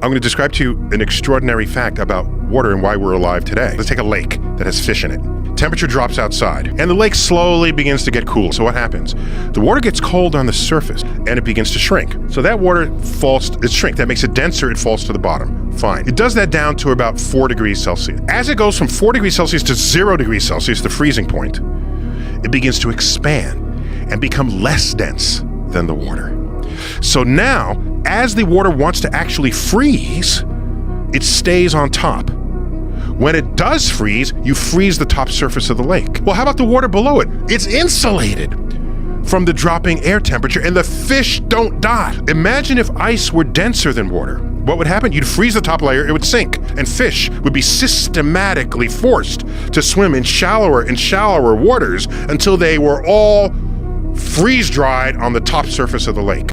I'm going to describe to you an extraordinary fact about water and why we're alive today. Let's take a lake that has fish in it. Temperature drops outside, and the lake slowly begins to get cool. So what happens? The water gets cold on the surface, and it begins to shrink. So that water it shrinks. That makes it denser, it falls to the bottom. Fine. It does that down to about 4 degrees Celsius. As it goes from 4 degrees Celsius to 0 degrees Celsius, the freezing point, it begins to expand and become less dense than the water. So now, as the water wants to actually freeze, it stays on top. When it does freeze, you freeze the top surface of the lake. Well, how about the water below it? It's insulated from the dropping air temperature, and the fish don't die. Imagine if ice were denser than water. What would happen? You'd freeze the top layer, it would sink, and fish would be systematically forced to swim in shallower and shallower waters until they were all freeze-dried on the top surface of the lake.